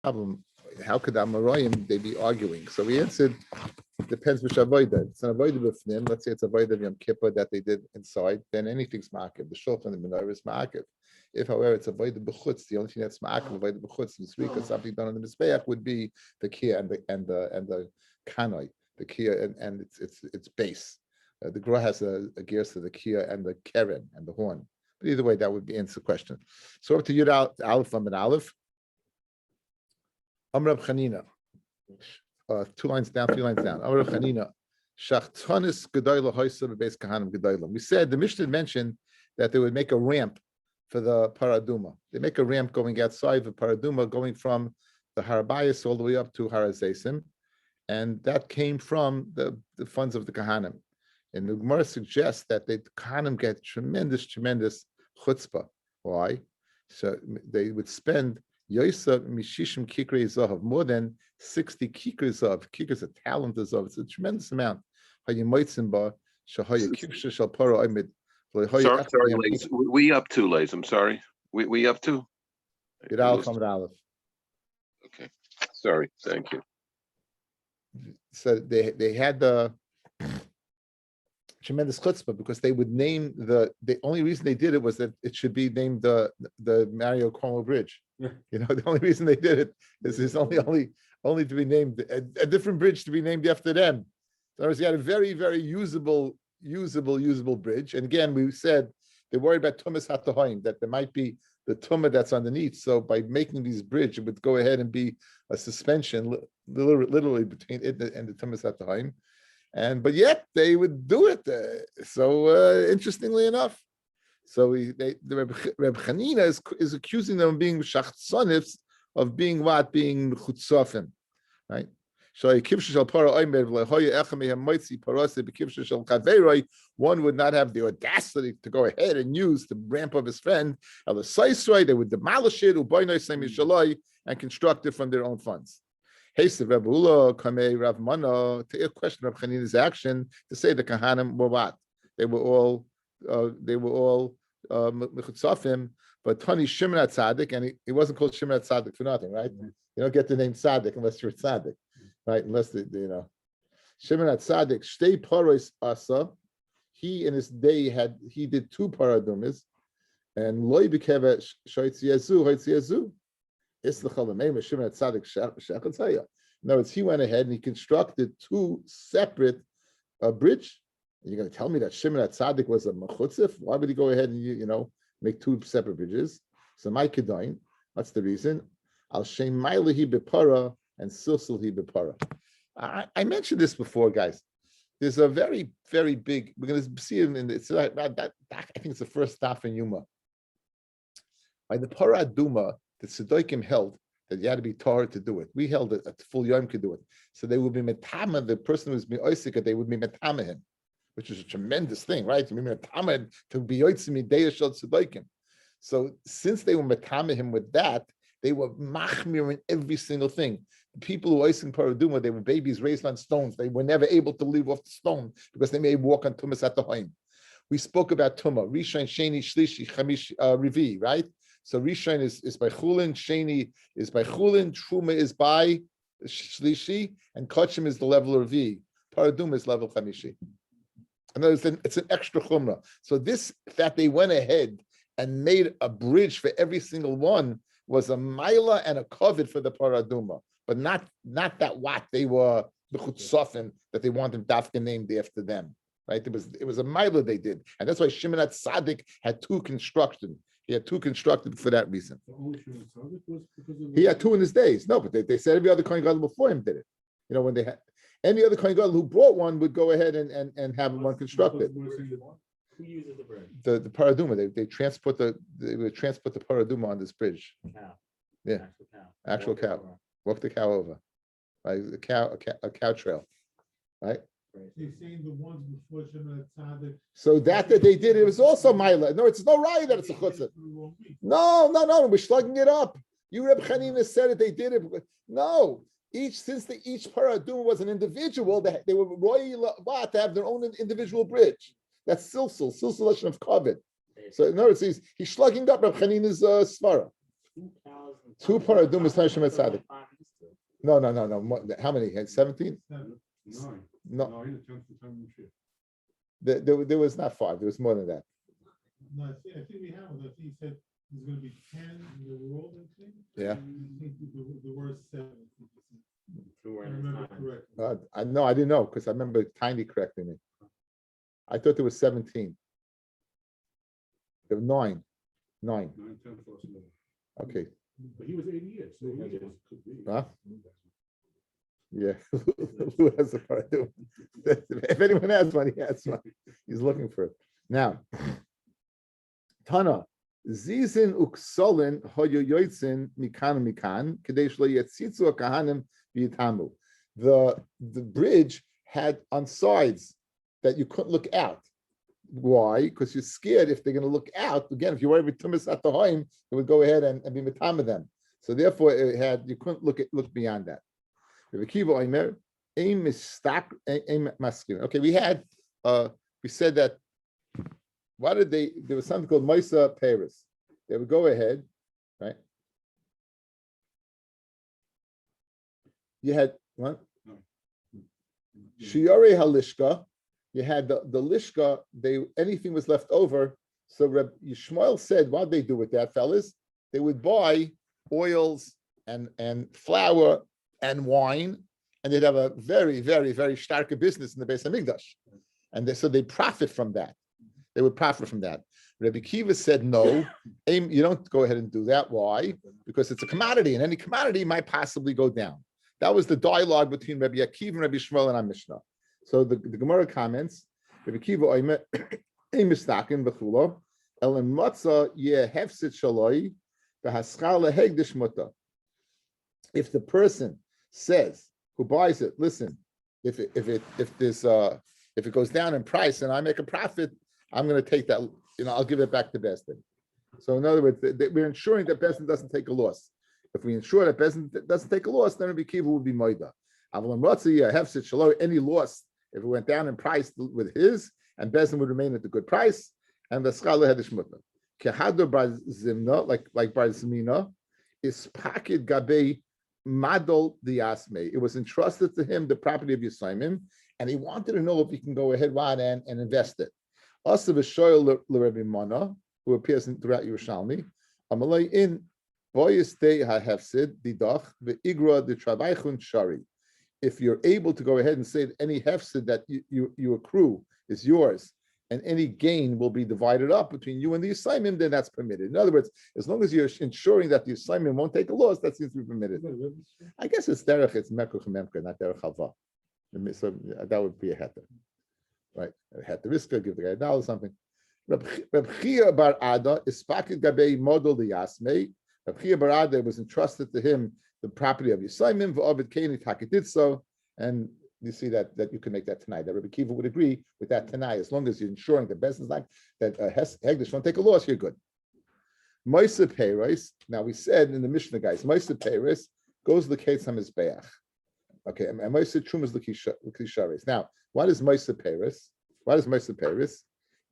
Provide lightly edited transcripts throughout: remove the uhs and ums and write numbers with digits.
problem. How could Amoraim they be arguing? So we answered, depends which avoida. It's an avoida b'fnim. Let's say it's avoida of Yom Kippur that they did inside. Then anything's ma'akev. The shulchan and the menorah is ma'akev. If, however, it's avoida b'chutz, the only thing that's ma'akev avoida b'chutz this week or something done on the mizbeach would be the kiyah and the kanoi, the kiyah and its base. The gra has a gears to the kiyah and the keren and the horn. But either way, that would be answer the question. So up to Yud Aleph and Aleph. Amrav Chanina. 2 lines down, 3 lines down. Amrav Chanina. Shachtanis Gedoyla Hoysa Bebeis Kahanim Gedoyla. We said the Mishnah mentioned that they would make a ramp for the paraduma. They make a ramp going outside the paraduma, going from the Harabayas all the way up to Harazesim, and that came from the funds of the Kahanim. And the Gemara suggests that the Kahanim get tremendous chutzpah. Why? So they would spend Yoisa Mishishim Kikrei Zahav, more than 60 Kikrei Zahav. Kikrei is a talent of Zahav. It's a tremendous amount. Sorry, ladies. We up to, ladies. I'm sorry. We up to? Okay. Sorry. Thank you. So they had the tremendous chutzpah because they would name the only reason they did it was that it should be named the Mario Cuomo Bridge. Yeah. The only reason they did it is it's only to be named a different bridge to be named after them. So in other words, you had a very, very usable bridge. And again, we said they're worried about tumas hatahoim, that there might be the tumah that's underneath. So by making these bridge, it would go ahead and be a suspension, literally between it and the tumas hatahoim. But yet they would do it. Interestingly enough, so the Reb Chanina is accusing them of being shachtzonifs, of being what? Being chutzofim, right? One would not have the audacity to go ahead and use the ramp of his friend. They would demolish it and construct it from their own funds. Hey, Rav Ula, Kamei, Rav Mana, to a question of Chanina's action to say the Kahanim were what? They were all mechutzafim, but Tani Shimon Tzaddik, and he wasn't called Shimon Tzaddik for nothing, right? Mm-hmm. You don't get the name Tzaddik unless you're Tzaddik, right? Unless Shimon Tzaddik, Shtei Paros Asa. He in his day he did 2 paradumas, and Loi B'Keva Shoitziyazu. In other words, he went ahead and he constructed 2 separate bridge. And you're going to tell me that Shimon Tzaddik was a mechutzif? Why would he go ahead and make 2 separate bridges? So my kedain, what's the reason? Al Shem Mailahi Bepara and Silsilhi Bepara. I mentioned this before, guys. There's a very, very big. We're going to see it in it's like that. I think it's the first daf in Yuma. By the paraduma, the Tzedaikim held that you had to be Torah to do it. We held it at full Yom could do it. So they would be metama, the person who's me'oisika, they would be metama him, which is a tremendous thing, right? To be metama to be yotzim ideya shel Tzedaikim. So since they were metama him with that, they were machmir in every single thing. The people who were oising paraduma, they were babies raised on stones. They were never able to leave off the stone because they may walk on tumas at the home. We spoke about tumah, Rishon, Sheni, Shlishi, Chamish, Revi, right? So Rishon is by Chulin, Sheni is by Chulin, Truma is by Shlishi, and Kachim is the level of V. Paraduma is level Chamishi. And it's an extra chumrah. So this, that they went ahead and made a bridge for every single one was a maila and a kovid for the paraduma, but not that what they were the chutzofim that they wanted dafka named after them. Right? It was a maila they did, and that's why Shimon Tzaddik had 2 constructed. He had 2 constructed for that reason. He had 2 in his days. No, but they said every other Kohen Gadol before him did it. When they had any other Kohen Gadol who brought one would go ahead and have one constructed. Who uses the bridge? The paraduma. They would transport the paraduma on this bridge. Cow. Yeah, actual cow. Walk the cow over. Right, a cow trail. Right. He's saying the ones before Shemad Tzaddik. So that they did, it was also Maila. No, it's no right that it's a chutzah. No, we're slugging it up. You, Reb Chanina, said it, they did it. No, each paraduma was an individual, they were royal to have their own individual bridge. That's silsul of kovid. So in other words, he's slugging up Reb Chanina's svara. 2 cows and Two paradumas Shemet Tzadik. No. How many? Had 17? Seven. No, there was not 5. There was more than that. No, I think we have, I think he said there's gonna be 10 in the world, I think. Yeah. I think there were 7. I remember correctly. I know, I didn't know because I remember Tiny correcting me. I thought there was 17. There were 9. 9. Okay. But he was 80 years. So he is, could be. Huh? Yeah. Who has the part? If anyone has one, he has one. He's looking for it. Now, Tana, Zizin uksolin hoyo yoitzin mikan kadesh lo yetzitzu kahanim v'yitamu. The bridge had on sides that you couldn't look out. Why? Because you're scared if they're going to look out. Again, if you were tumas at the home, it would go ahead and be mitama them. So therefore, you couldn't look beyond that. Okay, we said that. There was something called Moisa Paris. They would go ahead, right? You had what? Shiore Halishka. You had the Lishka, anything was left over. So Reb Yishmael said, what they do with that, fellas? They would buy oils and flour and wine, and they'd have a very, very, very stark business in the Beis Hamikdash. And so they profit from that. They would profit from that. Rabbi Kiva said, no, you don't go ahead and do that. Why? Because it's a commodity, and any commodity might possibly go down. That was the dialogue between Rabbi Akiva and Rabbi Shmuel and our Mishnah. So the Gemara comments, Rabbi Kiva oimer, mistaken b'chulo, elen matzah yeh hefsit shaloi, v'haschar lehegdish muta. If the person says, who buys it, listen, if it goes down in price and I make a profit, I'm going to take that, I'll give it back to Besdin. So in other words, we're ensuring that Besdin doesn't take a loss. If we ensure that Besdin doesn't take a loss, then Rabbi Kiva will be moida. Any loss, if it went down in price with his, and Besdin would remain at the good price, and the schala had the shmutna. Kehado bar zimna, like bar zimina, is pakid gabe madol diasme. It was entrusted to him, the property of Yisraelim, and he wanted to know if he can go ahead and invest it. Also, the shoyl l'Rebbe Mana, who appears throughout Yerushalmi, Amalei in boyis day hahefsid didach ve'igra the travaichun shari. If you're able to go ahead and say that any hefsid that you accrue is yours, and any gain will be divided up between you and the assignment, then that's permitted. In other words, as long as you're ensuring that the assignment won't take a loss, that seems to be permitted. I guess it's derech, it's mekuch memker, not derech halva. So that would be a heter, right? A heteriska, give the guy $1 something. Reb Chia bar Ada is pakid gabei model the yasmei. Reb Chia bar Ada was entrusted to him the property of Yisraelim, v'ovid keni takidit so, and you see that you can make that tonight. That Rabbi Kiva would agree with that tonight, as long as you're ensuring the business like that Hegdish won't take a loss, you're good. Moisa Peiros. Now we said in the Mishnah, guys, Moisa Peiros goes to the Ketz HaMizbeach. Okay, and Moisa Trum is L'Kisharis. Now, what is Moisa Peiros? What is Moisa Peiros?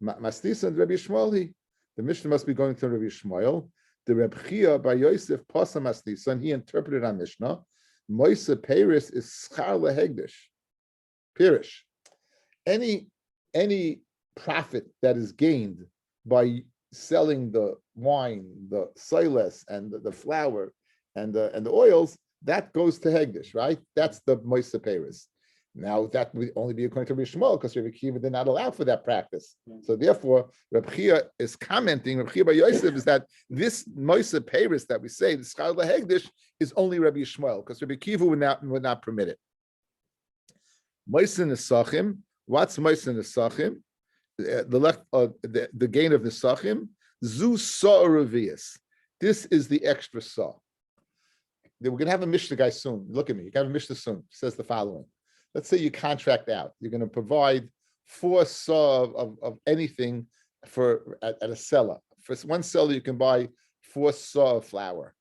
Mastis and Rabbi Shmuel. The Mishnah must be going to Rabbi Shmuel. The Reb Chia by Yosef Pasa Mastis, and he interpreted on Mishnah. Moisa Peiros is Schar LeHegdish. Pirish. Any profit that is gained by selling the wine, the silas, and the flour, and the oils, that goes to Hegdish, right? That's the Moisa Peiros. Now that would only be according to Rabbi Shmuel, because Rabbi Kiva did not allow for that practice. So therefore, Rabbi Chia is commenting, Rabbi Chia by Yosef, is that this Moisa Peiros that we say, the Schar LeHegdish, is only Rabbi Shmuel, because Rabbi Kiva would not permit it. Moisa Nesachim. What's Moisa Nesachim? The gain of Nesachim. Zu Saw Revius. This is the extra saw. We're going to have a Mishnah guy soon. Look at me. You got a Mishnah soon. It says the following. Let's say you contract out. You're going to provide 4 saw of anything at a seller. For one seller, you can buy 4 saw of flour.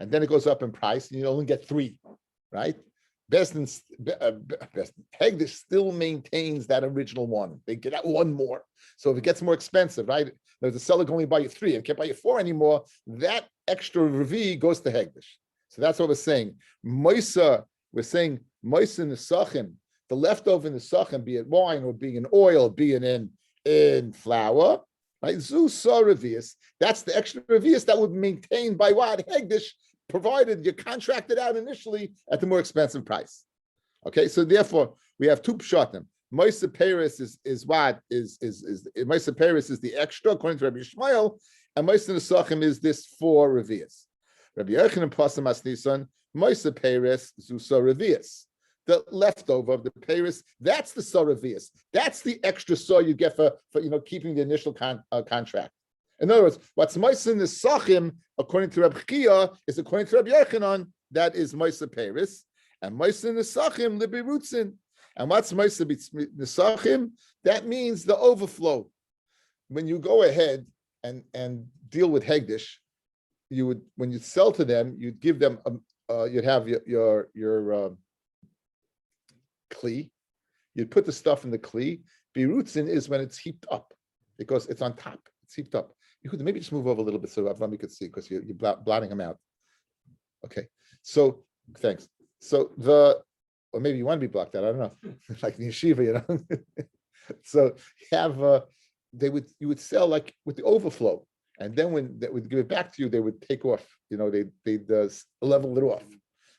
And then it goes up in price, and you only get 3, right? Hegdish still maintains that original one. They get that one more. So if it gets more expensive, right? There's a seller can only buy you 3 and can't buy you 4 anymore. That extra revi goes to Hegdish. So that's what we're saying. Moisa, we're saying Moisa Nesachim, the leftover Nesachim, be it wine or being in oil, being in flour, right? Zu revius. That's the extra revius that would be maintained by what? Hegdish, provided you contracted out initially at the more expensive price. Okay, so therefore we have 2 pshatim. Moisa Paris is what is Moisa Paris is the extra according to Rabbi Yishmael, and Moisa Nesachim is this 4 revius. Rabbi Yochanan Pasam Asnisan, Moisa Paris Zusa revius. The leftover of the Paris, that's the Saravius. That's the extra saw you get for keeping the initial contract. In other words, what's Moisa Nesachim according to Rabbi Chia is according to Rabbi Yochanan, that is Moisa Paris, and Moisa Nesachim Libirutzin. And what's Moisa Nesachim? That means the overflow. When you go ahead and deal with Hegdish, you would, when you sell to them, you'd give them you'd have your kli. You'd put the stuff in the kli. Birutzin is when it's heaped up because it's on top. It's heaped up. You could maybe just move over a little bit so Avrami could see because you're blotting them out. Okay. So thanks. So or maybe you want to be blocked out. I don't know. Like the yeshiva, So you would sell like with the overflow, and then when they would give it back to you, they would take off. They'd level it off.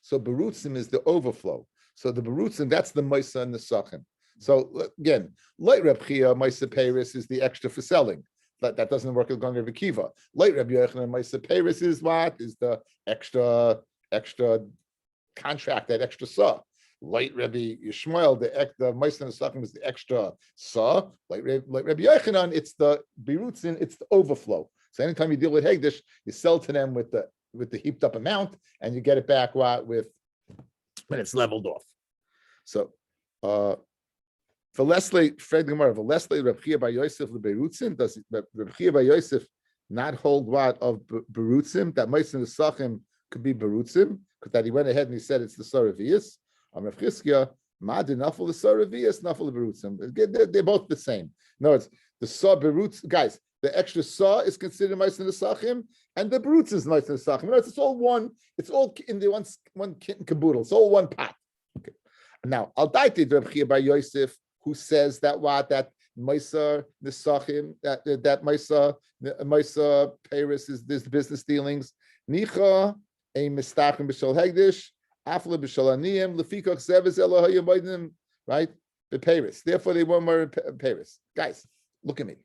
So berutzim is the overflow. So the berutzim, that's the Moisa and the Sachem. So again, like Reb Chia, Moisa Paris is the extra for selling. That doesn't work with going Reb Akiva. Like Reb Yochanan, Moisa Paris is what? Is the extra contract, that extra saw. Like Rabbi Yishmael, the Moisa and the Sachem is the extra saw. Like Rabbi Yochanan, it's the berutzin, it's the overflow. So anytime you deal with Hegdish, you sell to them with the heaped up amount, and you get it back with when it's leveled off. So for Leslie, Fred Gemara, for Leslie, Reb Chia Bar Yosef leberutzin, does Reb Chia Bar Yosef not hold what of berutzim? That Moisa and the Sachem could be berutzim, because that he went ahead and he said it's the Saravias. Rav Chizkiya, Madin Nafal the Saravias, Nafal the berutzim. They're both the same. No, it's the saw berutz, guys. The extra saw is considered Moisa and the Sachem, and the berutz is Moisa and the Sachem. No, it's all one. It's all in the one kit and caboodle. It's all one pot. Okay. Now, I'll daite Reb Chia Bar Yosef, who says that Moisa Nesachim, that Moisa Paris is this business dealings. Nicha a mistachim b'shal hegdish, afla b'shal aniyim lefikach zeves elohayim b'ydim, right? The Paris. Therefore, they weren't more Paris. Guys, look at me.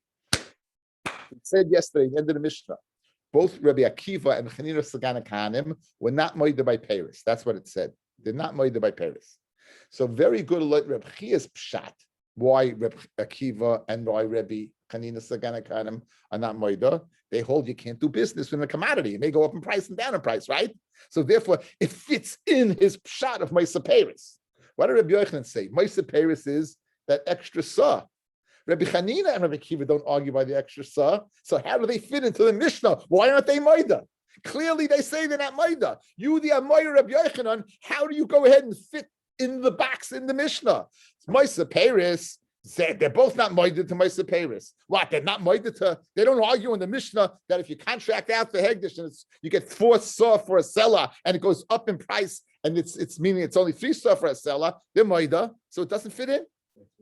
It said yesterday, the end of the Mishnah, both Rabbi Akiva and Chanina Sagana Kanim were not moida by Paris. That's what it said. They're not moida by Paris. So very good Rabbi Chia's pshat. Why Rabbi Akiva and why Rabbi Chanina Sagana Kanim are not moida? They hold you can't do business with a commodity. It may go up in price and down in price, right? So therefore, it fits in his pshat of Moisa Paris. What did Rabbi Yochanan say? Moisa Paris is that extra saw. Rabbi Chanina and Rabbi Akiva don't argue by the extra saw. So how do they fit into the Mishnah? Why aren't they moida? Clearly, they say they're not moida. You, the Amoyer Rabbi Yochanan, how do you go ahead and fit in the box in the Mishnah? Moisa Paris, they're both not moida to Moisa Paris. What? They're not moida to, they don't argue in the Mishnah that if you contract out the Hegdish and you get 4 saw for a seller and it goes up in price and it's meaning it's only 3 saw for a seller, they're moida. So it doesn't fit in.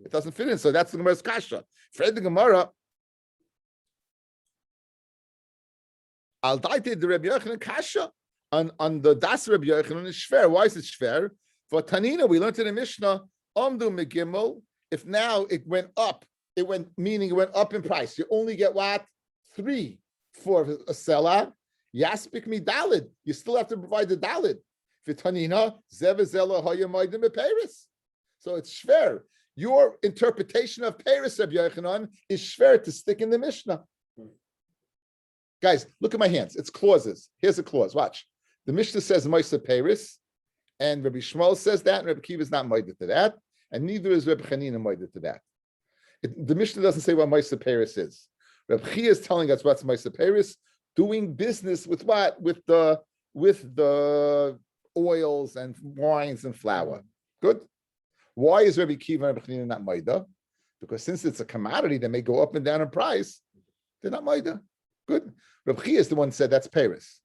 It doesn't fit in. So that's the Gemara's kasha. Fred the Gemara, I'll daite the Rabbi Yochanan kasha on the das Rabbi Yochanan is shver. Why is it shver? For Tanina, we learned in the Mishnah, Omdu Megimel, if now it went up, meaning it went up in price. You only get what? 3 for a seller. Yaspik mi dalid. You still have to provide the dalid. V'tanina, zevezela hayamaydim beperis. So it's shver. Your interpretation of Paris, Rabbi Yochanan, is shver to stick in the Mishnah. Guys, look at my hands. It's clauses. Here's a clause. Watch. The Mishnah says Moisa Paris, and Rabbi Shmuel says that, and Rabbi Akiva is not moida to that, and neither is Rabbi Chanina moida to that. The Mishnah doesn't say what Moisa Paris is. Rabbi Chia is telling us what's Moisa Paris, doing business with what? With the oils and wines and flour. Good. Why is Rabbi Kiva and Rabbi Chanina not Maida? Because since it's a commodity that may go up and down in price, they're not Maida. Good. Rabbi Chia is the one who said that's Paris.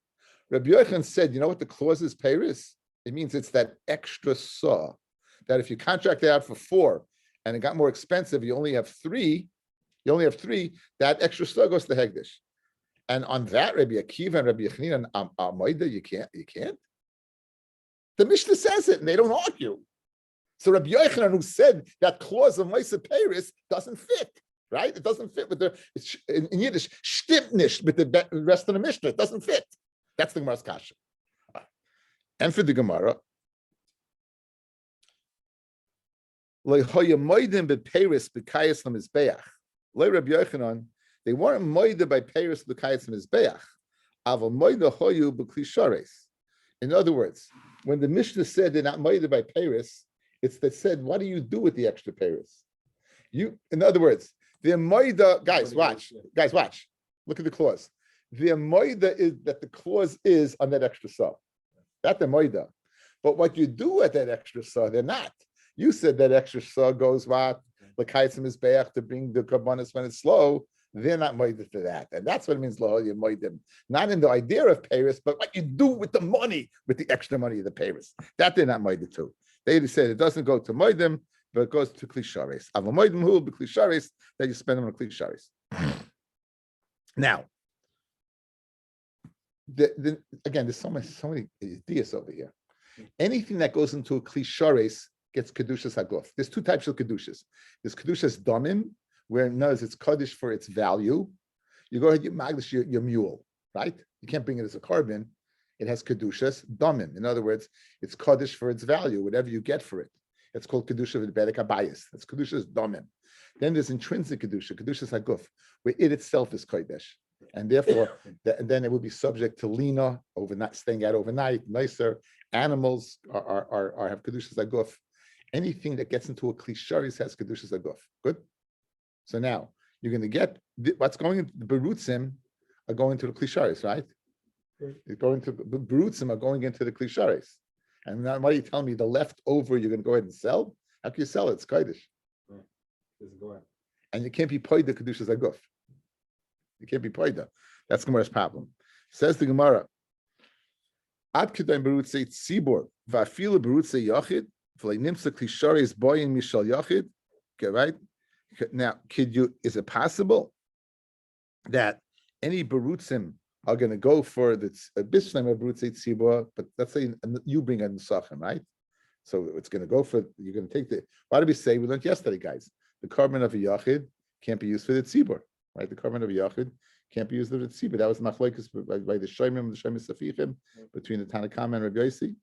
Rabbi Yochanan said, you know what the clause is Paris? It means it's that extra saw that if you contract it out for 4 and it got more expensive, you only have 3. That extra saw goes to Hegdish. And on that, Rabbi Akiva and Rabbi Yochanan are Maida. You can't. The Mishnah says it, and they don't argue. So Rabbi Yochanan, who said that clause of Maisa Paris doesn't fit, right? It doesn't fit with the, it's, in Yiddish, stimmt nicht with the rest of the Mishnah. It doesn't fit. That's the Gemara's kasha. And for the Gemara, Rabbi Yochanan, they weren't moida by Paris b'kayis mizbeach, aval moida hoyu b'klishares. In other words, when the Mishnah said they're not moida by Paris, it's that said, what do you do with the extra Paris? In other words, the moida, guys, watch. Look at the clause. The moida is that the clause is on that extra saw. That's the moida. But what you do with that extra saw, they're not. You said that extra saw goes what? L'kayis mizbeach to bring the karbanis when it's slow. They're not moida to that. And that's what it means, you're moida. Not in the idea of Paris, but what you do with the money, with the extra money of the Paris. That they're not moida to. They said it doesn't go to moidim, but it goes to klishares. Ava moidim hu b'klishares, that you spend them on klishares. Now, again, there's so many ideas over here. Anything that goes into a klishares gets kedushas haguf. There's 2 types of kedushas. There's kedushas domim, where it knows it's kaddish for its value. You go ahead, you magdish your mule, right? You can't bring it as a carbon. It has kedushas domim. In other words, it's kaddish for its value, whatever you get for it. It's called kedusha v'bedek habayis. That's kedushas domim. Then there's intrinsic kedushas haguf, where it itself is kodesh, and therefore, then it would be subject to lina, overnight, staying out overnight, nicer. Animals are have kedushas haguf. Anything that gets into a klisharis has kedushas haguf. Good. So now you're going to get what's going into the berutzim are going to the klisharis, right? You're going to the berutzim are going into the klisharis. And now, why are you telling me the leftover you're going to go ahead and sell? How can you sell it? It's kodesh. And you can't be paid the kedushas haguf. You can't be paid. That's Gemara's problem. Says the Gemara. Ad kedaim berutzei tzibor va'afilu berutzei yachid v'lei nimsa klisharis boyin mishal yachid. Okay, right? Now, is it possible that any berutzim are going to go for the bishlem of berutzei tzibor, but let's say you bring in sachem, right? So it's going to go for, you're going to take the, why did we say, we learned yesterday, guys, the carbon of a yachid can't be used for the tzibor, right? The carbon of a yachid can't be used for the tzibor. That was machlokes by the Shoimim, the Shoimim Safichim, between the Tanakama and Rabbi Yossi.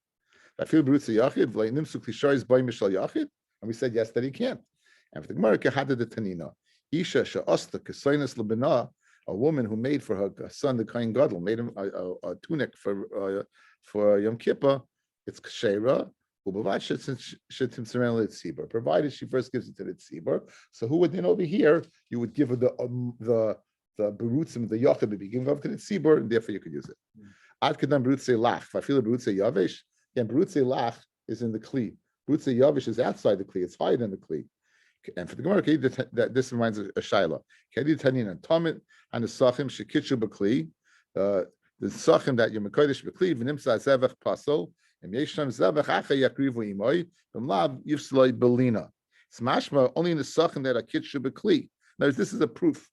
I feel berutzei yachid, v'lei nimsu klisharis boy mishal yachid, and we said yes that he can't. And for the Gemara, kehada de tanina, isha she'osta kesoinus lebina, a woman who made for her son the kohen gadol, made him a tunic for Yom Kippur. It's kshera, provided she first gives it to the tzibur. So who would then over here? You would give her the berutzim, the yachid, would be given over to the tzibur, and therefore you could use it. Ad kedam berutzei lach. If I feel a berutzei yavesh, again berutzei lach is in the kli. Berutzei yavesh is outside the kli. It's higher than the kli. And for the Gemara, this reminds us of Shaila. Kedi tanin and Tomit and the Sachim shekitchu b'kli. The Sachim that you mekodesh b'kli v'nimsa zevach pasol and yesham zevach acha yakrivu imoy v'mlav yivsloi belina. It's mashma only in the Sachim that are kitchu b'kli. Now this is a proof.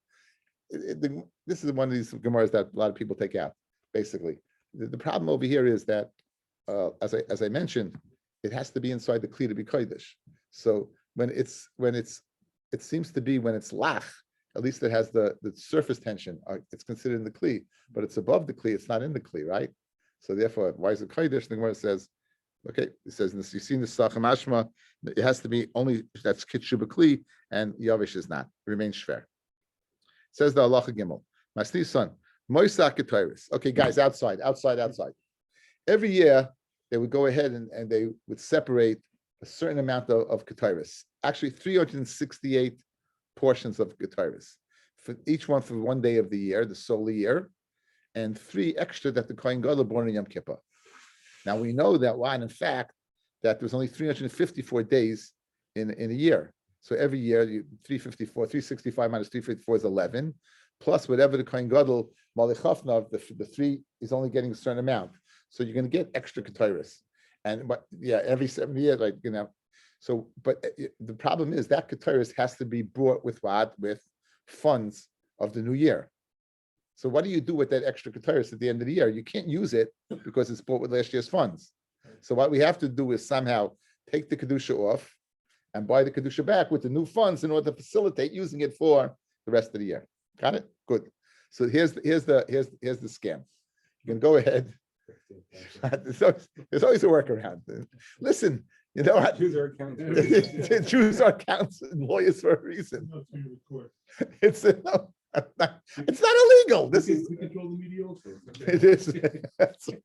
This is one of these Gemaras that a lot of people take out. Basically, the problem over here is that, as I mentioned, it has to be inside the kli to be kodesh. So it seems to be when it's lach, at least it has the surface tension. It's considered in the kli, but it's above the kli. It's not in the kli, right? So therefore, why is it kodesh? The Gemara says, okay, it says you've seen the sachem ashma. It has to be only that's kitshu b'kli, and yavish is not. It remains shver. Says the halacha gimel. Masni son moisak ketayris. Okay, guys, outside. Every year they would go ahead and they would separate a certain amount of ketayris. Actually, 368 portions of ketayris, for each one for one day of the year, the solar year, and 3 extra that the kohen gadol born in Yom Kippur. Now we know that one, in fact, that there's only 354 days in a year. So every year, 365 minus 354 is 11, plus whatever the Kohen Gadol Malichafnav, the three is only getting a certain amount. So you're going to get extra Ketairis. And but yeah, every 7 years, like So, but the problem is that Ketairis has to be brought with what? With funds of the new year. So what do you do with that extra Ketairis at the end of the year? You can't use it because it's bought with last year's funds. So what we have to do is somehow take the Kedusha off and buy the Kedusha back with the new funds in order to facilitate using it for the rest of the year. Got it? Good. So here's the scam. You can go ahead. There's always a workaround. Listen, you know what? Choose our account. Choose our accountants and lawyers for a reason. It's not illegal. This is We control the media also. it is. That's right.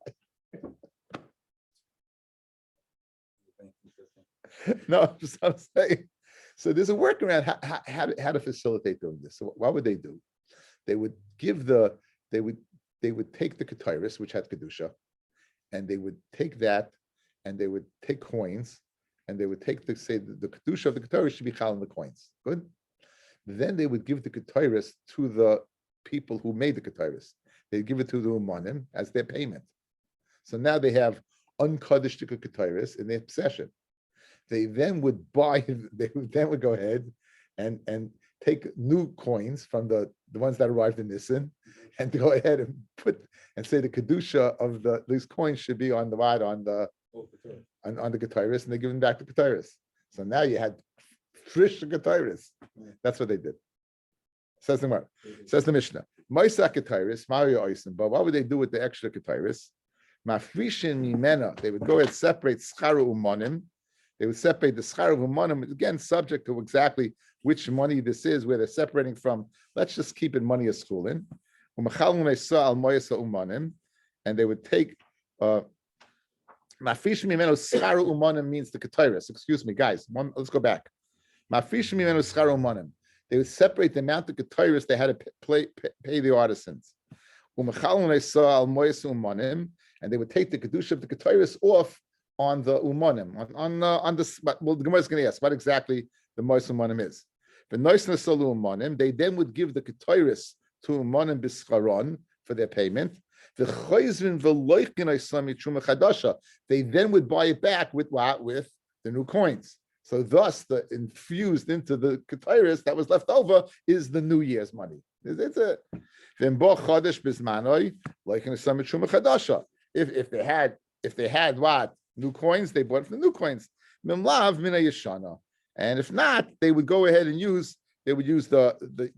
No, I'm saying. So there's a workaround how to facilitate doing this. So what would they do? They would give they would take the Ketairis, which had Kedusha, and they would take that, and they would take coins, and they would take the Kedusha of the Ketairis should be chal in the coins. Good. Then they would give the Ketairis to the people who made the Ketairis. They give it to the Umanim as their payment. So now they have unkaddish Ketairis in their possession. They then would buy. They would go ahead and take new coins from the ones that arrived in Nisan, and go ahead and put and say the kedusha of these coins should be on the Ketairis, and they give them back to Ketairis. So now you had fresh Ketairis. That's what they did. Says the Gemara. Says the Mishnah. Moisa Ketairis, Mario Oisim. But what would they do with the extra Ketairis? Mafrishin mimena. They would go ahead and separate scharu umonim. They would separate the scharu umonim, again, subject to exactly which money this is, where they're separating from. Let's just keep it money as schooling. And they would take Mafish mimeno scharu umonim means the Ketairis. Excuse me, guys. Let's go back. Mafish mimeno scharu umonim. They would separate the amount of Ketairis they had to pay the artisans. And they would take the kedusha of the Ketairis off on the umonim, on the. Well, the Gemara is going to ask what exactly the mois umonim is. They then would give the Ketairis to umonim bischaron for their payment. They then would buy it back with what? With the new coins. So thus, the infused into the Ketairis that was left over is the New Year's money. It's a if they had what? New coins, they bought from the new coins. And if not, they would go ahead and use the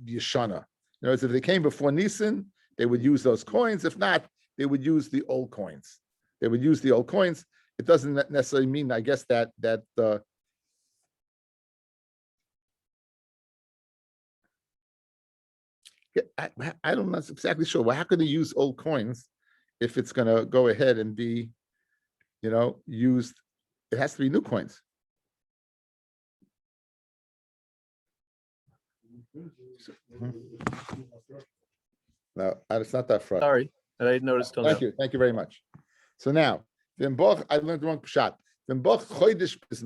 Yeshana. In other words, if they came before Nisan, they would use those coins. If not, they would use the old coins. They would use the old coins. It doesn't necessarily mean, I guess, that I'm not exactly sure. Well, how could they use old coins if it's going to go ahead and be, used? It has to be new coins. No, it's not that front. Sorry, I didn't notice till now. Thank you very much. So now, I learned the wrong pshat. The chodesh was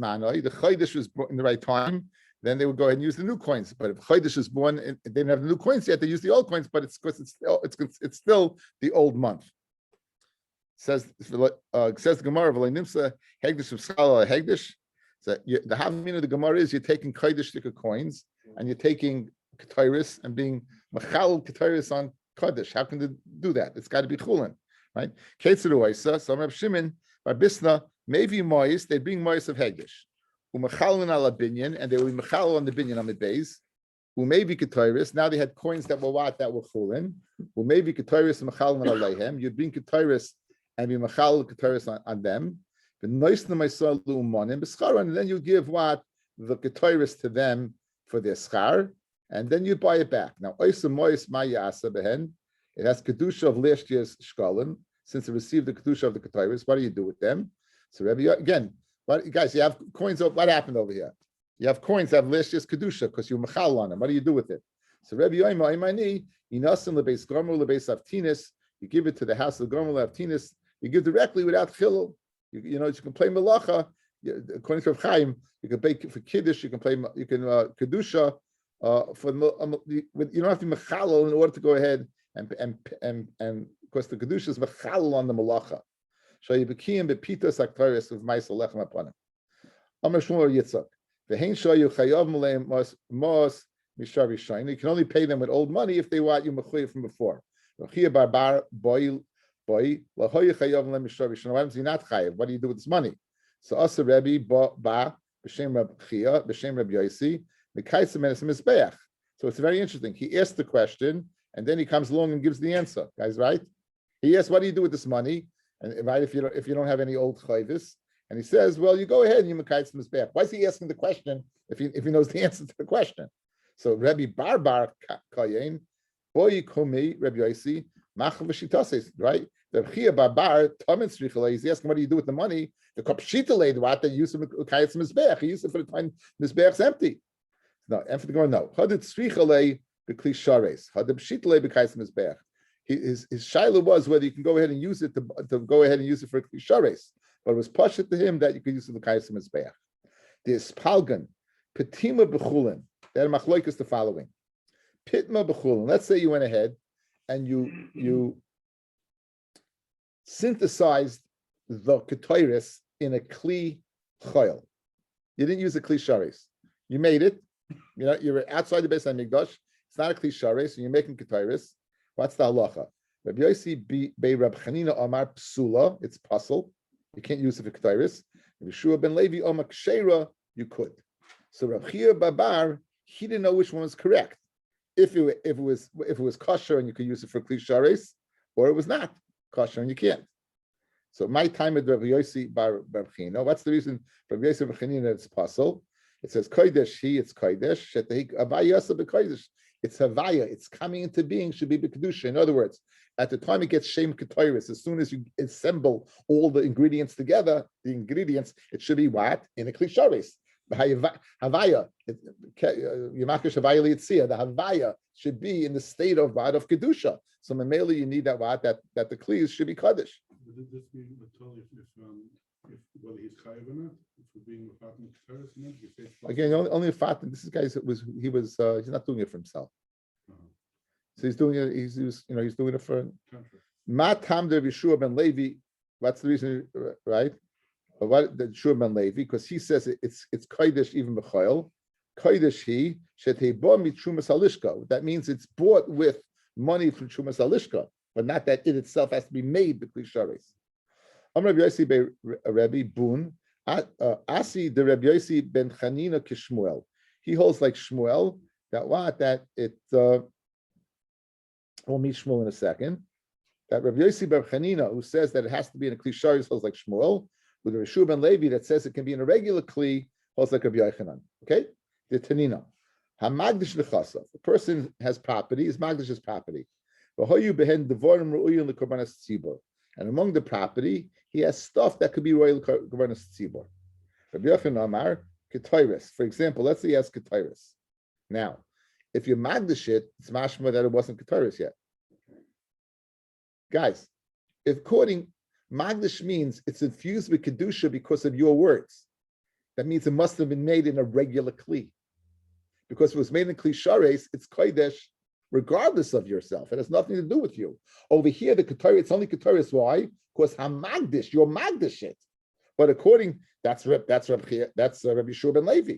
in the right time. Then they would go ahead and use the new coins. But if chodesh is born, they didn't have the new coins yet. They use the old coins, but it's because it's still the old month. Says the Gemara of Nimsa Hegdish of Schala Hegdish. So the havamina of the Gemara is you're taking kodesh coins and you're taking Ketairis and being machal Ketairis on kodesh. How can they do that? It's got to be chulin, right? Ketzeruisa. So Reb Shimon by Bisna maybe mois. They bring mois of Hegdish. Umachalin ala binyan, and they would be machal on the binyan on the base. Maybe Ketairis. Now they had coins that were what? That were chulin. Maybe Ketairis and machalin aleihem. You'd bring Ketairis and be machal Ketairis on them. And then you give what? The Ketairis to them for their schar, and then you buy it back. Now, it has kedusha of last year's shkalim, since it received the kedusha of the Ketairis. What do you do with them? So Rabbi, again, guys, you have coins. What happened over here? You have coins that have last year's kedusha because you machal on them. What do you do with it? So Rabbi Yoimani, inasim lebeis gomer lebeis avtinis. You give it to the house of gomer avtinis. You give directly without chilul. You can play malacha. according to Rav Chaim, you can pay for kiddush, you can kedusha for you don't have to be mechalal in order to go ahead and of course the kedusha is mechalal on the malacha. So you became bepitas aktaris with ma'aseh lechem upon him. Amar Shmuel Yitzchak, v'hein shayu chayav maleim mas mishar rishayin. You can only pay them with old money if they want you mechuyev from before. Rechia barbar boy lahoyu chayav maleim mishar rishayin. Why does he not chayav? What do you do with this money? So Asa Rabbi ba b'shem Rab Chia b'shem Rab Yosi mekaisem enes mizbeach. So it's very interesting. He asked the question and then he comes along and gives the answer. Guys, right? He asks, "What do you do with this money?" And right, if you don't have any old chayvis, and he says, "Well, you go ahead and you mekaitz mizbeach." Why is he asking the question if he knows the answer to the question? So Rabbi Barbar Kayin boy kumi Rabbi Yosi machav v'shitases, right? The Chia Barbar Tamin Tzrichalei. He's asking, "What do you do with the money?" The kapshita what they use for mekaitz mizbeach. He used it for the time mizbeach's empty. No, and for the going no. Hadid tzrichalei b'kli shares. Hadid pshitalei b'kais mizbeach. His shaila was whether you can go ahead and use it to go ahead and use it for kli shares, but it was pashut to him that you could use it for b'kais mizbeach. The ispalgan petima b'chulin. That machloik is the following. Pitma b'chulin. Let's say you went ahead and you synthesized the ketoiris in a kli chayil. You didn't use a kli shares. You made it. You're outside the Beis Hamikdash. It's not a kli shares, so you're making ketoiris. What's the halacha? Rabbi Yosi be Rab Chanina Amar Psula. It's puzzle. You can't use it for ketoiris. Rabbi Shua ben Levi Omar Kshera. You could. So Rab Chia Babar, he didn't know which one was correct. If it was kosher and you could use it for kli shares, or it was not kosher and you can't. So my time with Rabbi Yosi bar Chino. What's the reason Rabbi Yosi bar Chanina it's puzzle? It says kodesh it's kodesh. It's havaya. It's coming into being. Should be b'kedusha. In other words, at the time it gets shem ketoiris. As soon as you assemble all the ingredients together, it should be what in a kli shares. Havaya. Yemakish havaya liyitzia. The havaya should be in the state of kedusha. So mamela you need that that the klis should be kodesh. Would this be if whether he's chayiv or not? For being fatting ketoiris, again, only a fatim. This guy he's not doing it for himself. So he's doing it. He's doing it for Matam de Yeshua ben Levi. What's the reason, right? But what the Yeshua ben Levi? Because he says it's kodesh even b'chayil. Kodesh he sheteibo mitrumas halishka. That means it's bought with money from trumas halishka, but not that it itself has to be made b'kli shares. Amar Rabbi Yosi be Rabbi Bun. Asi the Rabbi Yosi ben Chanina kishmuel. He holds like Shmuel that we'll meet Shmuel in a second. That Rabbi Yosi ben Chanina, who says that it has to be in a kli sharis, holds like Shmuel. With the Yeshua ben Levi that says it can be in a regular kli, holds like Rabbi Yochanan. Okay, the Tanina. Hamagdish lechasa. The person has property. Is magdish's property. V'hoyu behen devorim ru'uyim lekorbanas tzibur. And among the property, he has stuff that could be royal korbanos tzibur. Rabbi Yochanan Amar ketoiris. For example, let's say he has ketoiris. Now, if you magdish it, it's mashma that it wasn't ketoiris yet. Guys, according magdish means it's infused with kedusha because of your words. That means it must have been made in a regular kli. Because if it was made in kli shares, it's kodesh regardless of yourself. It has nothing to do with you. Over here, the ketoiris, it's only ketoiris. Why? Because hamagdish, you're magdish it. But according, that's Rabbi Shua ben Levi.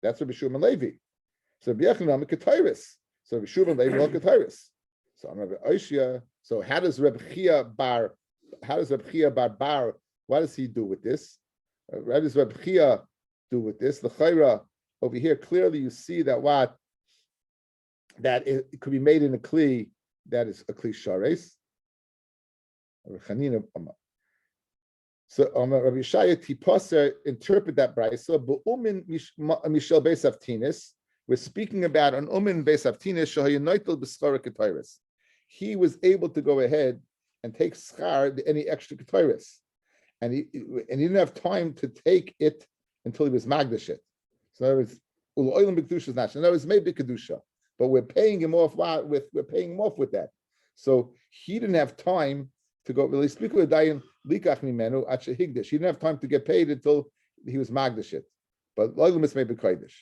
That's Rabbi Shua ben Levi. So Rabbi Yochanan ketoiris. So Rabbi Shua ben Levi all ketoiris. So I'm Rabbi Oshia. So how does Rabbi Chia bar? What does he do with this? What does Rabbi Chia do with this? The chayra over here clearly you see that that it could be made in a kli that is a kli shares. So Rabbi Shaya Tiposer interpret that brayso. B'umin mishel beisavtinis. We're speaking about an umin beisavtinis shahayonoitel b'schara ketoiris. He was able to go ahead and take schar any extra ketoiris, and he didn't have time to take it until he was magdish it. So in other words, uloilim b'kedusha is not. In other words, maybe kedusha, but we're paying him off with that. So he didn't have time to go. Really speak with dayan likach mimenu at shehigdish. He didn't have time to get paid until he was magdish it, but loylumis may be kodesh.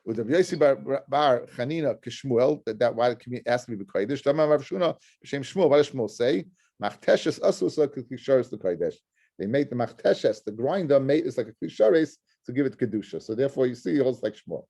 With Rabbi Yossi bar Chanina kishmuel, that why it has to be kodesh. Damar Rav Shuna b'shem Shmuel. What does Shmuel say? Machteshes asusa k'klisharis to kodesh. They made the machteshes, the grinder made is like a klisharis to give it kedusha. So therefore, you see, he holds like Shmuel.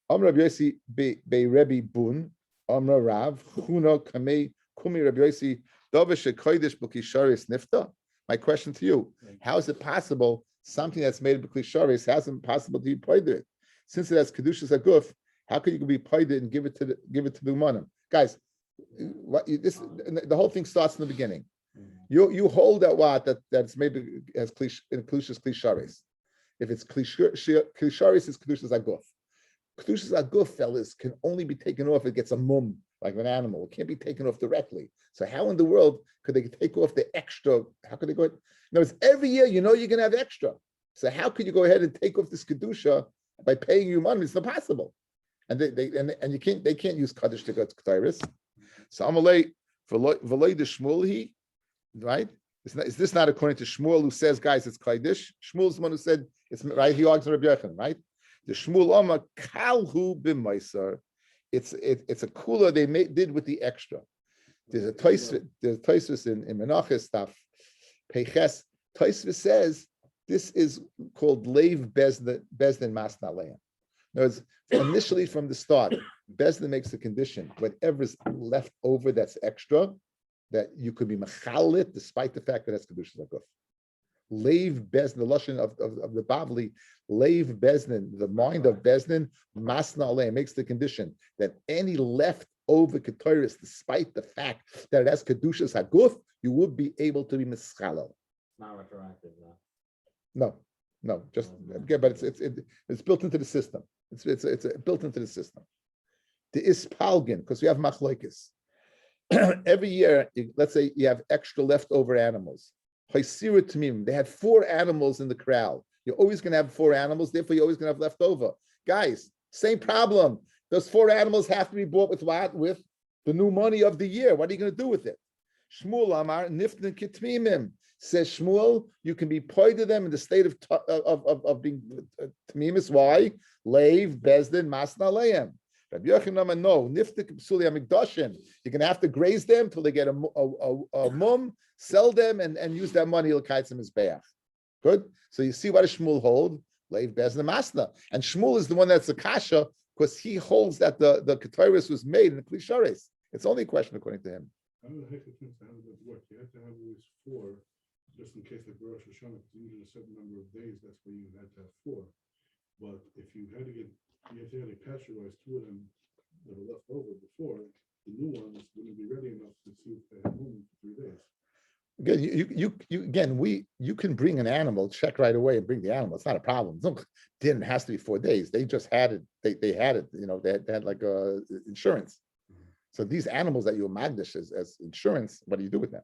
Rabbi Yossi be Rebbe Bun. Rav Chuna Kamei Kumi Rabbi Yossi Dovish Kodesh B'Kisharis Nifta. My question to you: how is it possible something that's made of B'Kisharis hasn't possible to be paid it? Since it has kedushas aguf, how can you be paid it and give it to the umanim? Guys, the whole thing starts in the beginning. You hold that that's maybe as kedushas klisharis. If it's klisharis, it's kedushas aguf. Kedushas aguf, fellas, can only be taken off if it gets a mum, like an animal. It can't be taken off directly. So how in the world could they take off the extra? How could they go? No, it's every year you're going to have extra. So how could you go ahead and take off this kedusha by paying you money? It's not possible. And they can't use kaddish to go to ketairis. So Amalei v'lei de Shmuel right? Is this not according to Shmuel who says, guys, it's kaddish? Shmuel's the one who said it's right. He argues with Rabbi Yochanan, right? The Shmuel Oma kalhu b'maisar. It's a kula they did with the extra. There's a Tosfos in Menachos stuff. Peches Tosfos says this is called leiv bezdin masna leim. In other words, initially from the start, bezdin makes the condition whatever's left over that's extra, that you could be mechalit despite the fact that that's kedushas aguf. Leiv bezdin, the lashon of the Bavli, leiv bezdin, the mind of bezdin, masna leim makes the condition that any left over ketores, despite the fact that it has kedushas haguf, you would be able to be mischalel. Not retroactive, no. No, just again, but it's built into the system. It's built into the system. The ispalgin, because we have machlokes. Every year, let's say you have extra leftover animals. They had 4 animals in the corral. You're always going to have 4 animals, therefore you're always going to have leftover. Guys, same problem. Those 4 animals have to be bought with what? With the new money of the year. What are you going to do with it? Shmuel Amar Niftin Kitmimim says Shmuel, you can be paid to them in the state of being tmimis. Why? Leiv bezdin masna leim. Rabbi Yochanan no niftik psuli amigdashin. You're going to have to graze them till they get a mum, sell them, and use that money l'kaitz mizbeach. Good. So you see what does Shmuel hold? Leiv bezdin masna, and Shmuel is the one that's a kasha because he holds that the ketores was made in the klisharis. It's only a question according to him. How the heck it tends to have that work? You have to have at least 4, just in case like Rosh Hashanah, it's usually a certain number of days, that's where you had to have 4. But if you had to pasteurize 2 of them that were left over before, the new ones wouldn't be ready enough to see if they had room for 3 days. Again, you can bring an animal, check right away and bring the animal. It's not a problem. It has to be 4 days. They just had it. They had it. They had like insurance. So these animals that you magdish as insurance, what do you do with them?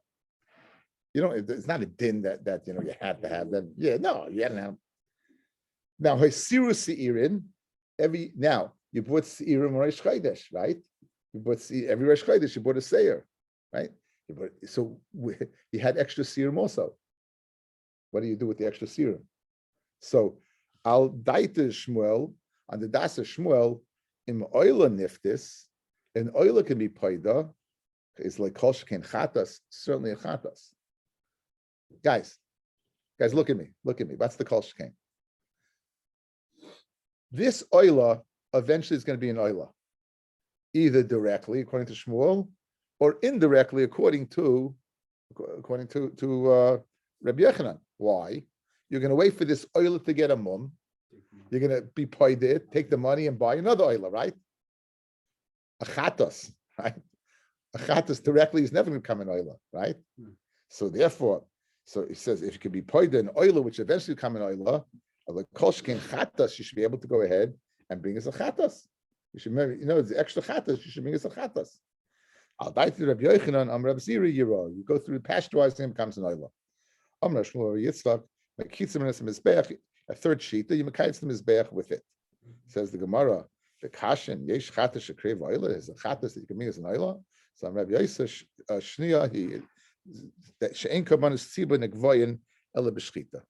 It's not a din that you had to have them. Yeah, no, you had an animal. Now, Hasiru Seirin, you bought Seirim Rosh Chodesh, right? You bought every Rosh Chodesh, you bought a Seir, right? You had extra Seirim also. What do you do with the extra Seirim? So, Al Daita Shmuel, on the Dasa Shmuel, in Oila Niftis, an Oila can be Paida, it's like Kol Sheken Chatas, certainly a Chatas. Guys, look at me. What's the Kol Sheken? This oila eventually is going to be an oila, either directly according to Shmuel, or indirectly according to Rabbi Yochanan. Why? You're going to wait for this oila to get a mum. You're going to be paid it, take the money and buy another oila, right? A chatos, right? A chatos directly is never going to come an oila, right? So therefore, he says if you can be paid an oila, which eventually come an oila. Like Kolshkin Chatas, you should be able to go ahead and bring us a Chatas. You should remember, the extra Chatas, you should bring us a Chatas. I'll die to Rabbi Yochanan, Rab Ziri Yiro. You go through pasteurizing, it becomes an oila. Rav Shmuel Yitzchak, a third sheet, you makayitz the mizbeach with it. Says the Gemara, the Kashin, Yesh Chatas Shekrev oila, is a Chatas that you can bring as an oila. So Rabbi Yosef Shnia, that She'en Kabanus Tziba Negvoyin Ela B'Shchita.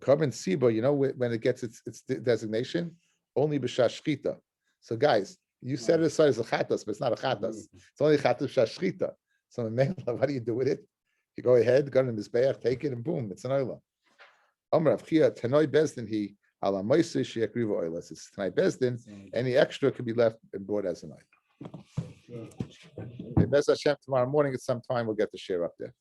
Carbon siba, when it gets its designation, only b'shas shchita. So guys, you set it aside as a chatas, but it's not a chatas. It's only chatas b'shas shchita. So what do you do with it? You go ahead, go to the mizbeach, take it, and boom, it's an oila. Amar Avchia Tanoi Bezdin he ala Moisei Sheyakriva oilas. It's Tanoi Bezdin. Any extra could be left and brought as an oil. Okay, Bez Hashem, tomorrow morning at some time we'll get the share up there.